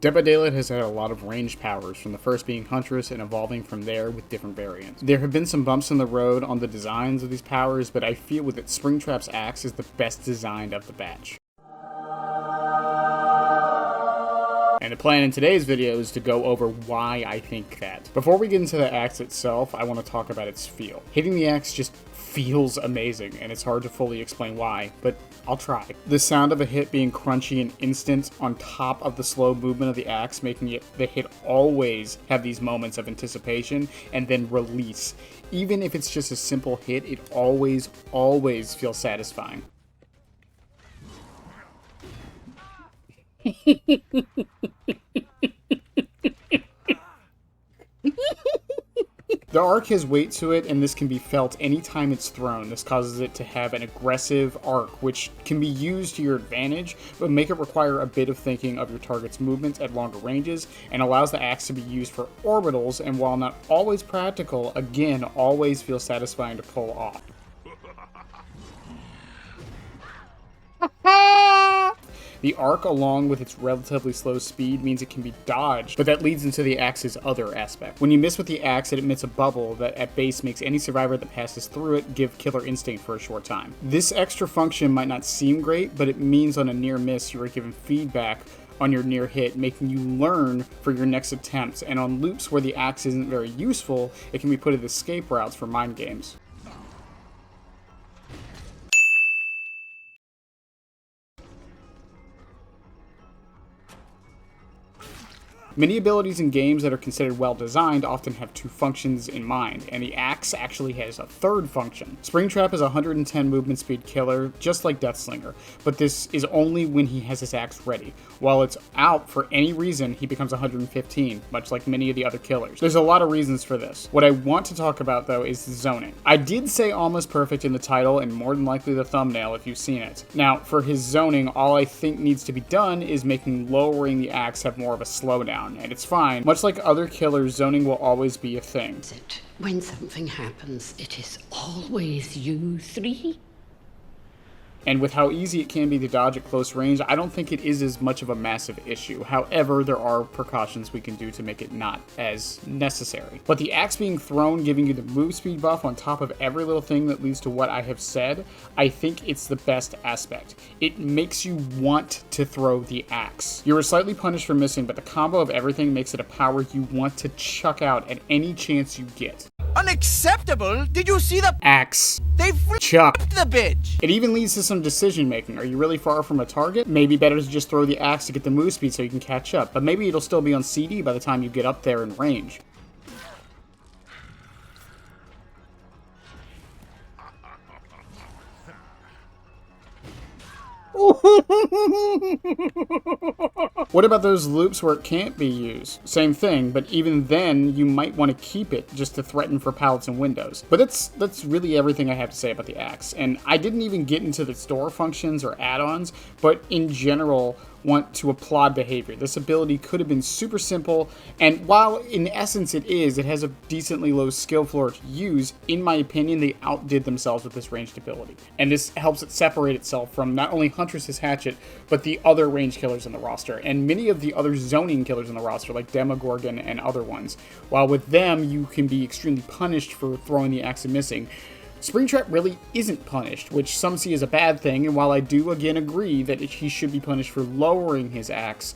Dead by Daylight has had a lot of ranged powers, from the first being Huntress and evolving from there with different variants. There have been some bumps in the road on the designs of these powers, but I feel with it Springtrap's axe is the best designed of the batch. And the plan in today's video is to go over why I think that. Before we get into the axe itself, I want to talk about its feel. Hitting the axe just feels amazing, and it's hard to fully explain why, but I'll try. The sound of a hit being crunchy and instant on top of the slow movement of the axe, making the hit always have these moments of anticipation and then release. Even if it's just a simple hit, it always feels satisfying. The arc has weight to it, and this can be felt anytime it's thrown. This causes it to have an aggressive arc, which can be used to your advantage, but make it require a bit of thinking of your target's movements at longer ranges, and allows the axe to be used for orbitals, and while not always practical, again, always feels satisfying to pull off. The arc, along with its relatively slow speed, means it can be dodged, but that leads into the axe's other aspect. When you miss with the axe, it emits a bubble that at base makes any survivor that passes through it give Killer Instinct for a short time. This extra function might not seem great, but it means on a near miss you are given feedback on your near hit, making you learn for your next attempts, and on loops where the axe isn't very useful, it can be put as escape routes for mind games. Many abilities in games that are considered well designed often have two functions in mind, and the axe actually has a third function. Springtrap is a 110 movement speed killer, just like Deathslinger, but this is only when he has his axe ready. While it's out for any reason, he becomes 115, much like many of the other killers. There's a lot of reasons for this. What I want to talk about, though, is zoning. I did say almost perfect in the title, and more than likely the thumbnail if you've seen it. Now, for his zoning, all I think needs to be done is making lowering the axe have more of a slowdown. And it's fine. Much like other killers, zoning will always be a thing. When something happens, it is always you three. And with how easy it can be to dodge at close range, I don't think it is as much of a massive issue. However, there are precautions we can do to make it not as necessary. But the axe being thrown, giving you the move speed buff on top of every little thing that leads to what I have said, I think it's the best aspect. It makes you want to throw the axe. You are slightly punished for missing, but the combo of everything makes it a power you want to chuck out at any chance you get. Unacceptable? Did you see the axe? They chuck the bitch. It even leads to some decision making. Are you really far from a target? Maybe better to just throw the axe to get the move speed so you can catch up, but maybe it'll still be on CD by the time you get up there in range. What about those loops where it can't be used? Same thing, but even then, you might want to keep it just to threaten for pallets and windows. But that's really everything I have to say about the axe. And I didn't even get into the store functions or add-ons, but in general, want to applaud behavior. This ability could have been super simple, and while in essence it has a decently low skill floor to use, in my opinion, they outdid themselves with this ranged ability. And this helps it separate itself from not only Huntress's Hatchet, but the other ranged killers in the roster, and many of the other zoning killers in the roster, like Demogorgon and other ones. While with them, you can be extremely punished for throwing the axe and missing, Springtrap really isn't punished, which some see as a bad thing, and while I do again agree that he should be punished for lowering his axe,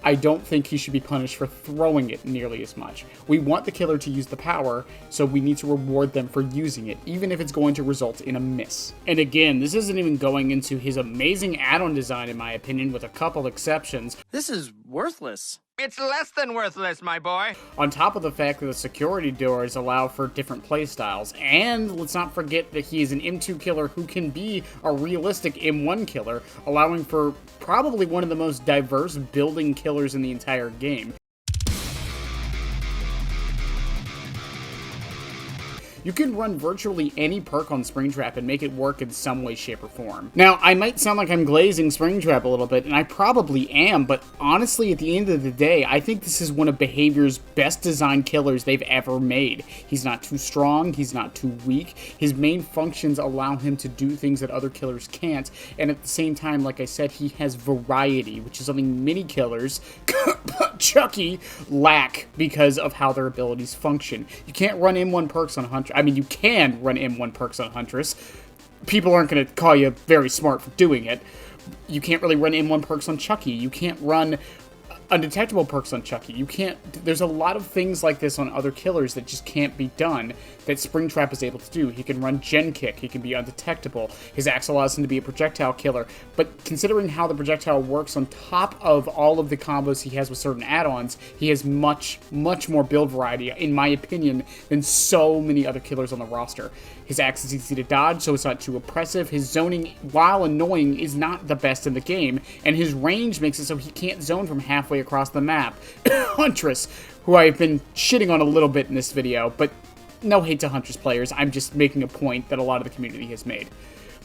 I don't think he should be punished for throwing it nearly as much. We want the killer to use the power, so we need to reward them for using it, even if it's going to result in a miss. And again, this isn't even going into his amazing add-on design in my opinion, with a couple exceptions. This is worthless. It's less than worthless, my boy. On top of the fact that the security doors allow for different playstyles, and let's not forget that he is an M2 killer who can be a realistic M1 killer, allowing for probably one of the most diverse building killers in the entire game. you can run virtually any perk on Springtrap and make it work in some way, shape, or form. Now, I might sound like I'm glazing Springtrap a little bit, and I probably am, but honestly, at the end of the day, I think this is one of Behavior's best designed killers they've ever made. He's not too strong, he's not too weak, his main functions allow him to do things that other killers can't, and at the same time, like I said, he has variety, which is something many killers, Chucky, lack because of how their abilities function. You can't run M1 perks on Huntress. I mean, you can run M1 perks on Huntress. People aren't going to call you very smart for doing it. You can't really run M1 perks on Chucky. You can't run undetectable perks on Chucky. You can't... There's a lot of things like this on other killers that just can't be done that Springtrap is able to do. He can run Gen Kick. He can be undetectable. His axe allows him to be a projectile killer. But considering how the projectile works on top of all of the combos he has with certain add-ons, he has much, much more build variety, in my opinion, than so many other killers on the roster. His axe is easy to dodge, so it's not too oppressive. His zoning, while annoying, is not the best in the game, and his range makes it so he can't zone from halfway across the map. Huntress, who I've been shitting on a little bit in this video, but no hate to Huntress players, I'm just making a point that a lot of the community has made.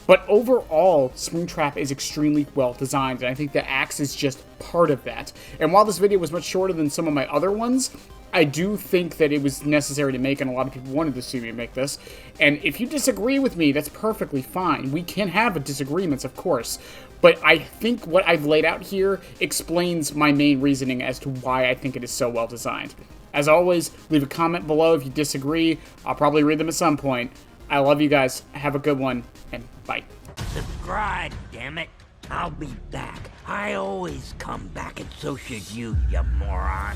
But overall, Springtrap is extremely well designed, and I think the axe is just part of that. And while this video was much shorter than some of my other ones, I do think that it was necessary to make, and a lot of people wanted to see me make this. And if you disagree with me, that's perfectly fine. We can have disagreements, of course. But I think what I've laid out here explains my main reasoning as to why I think it is so well designed. As always, leave a comment below if you disagree. I'll probably read them at some point. I love you guys. Have a good one, and bye. Subscribe, damn it. I'll be back. I always come back, and so should you, you moron.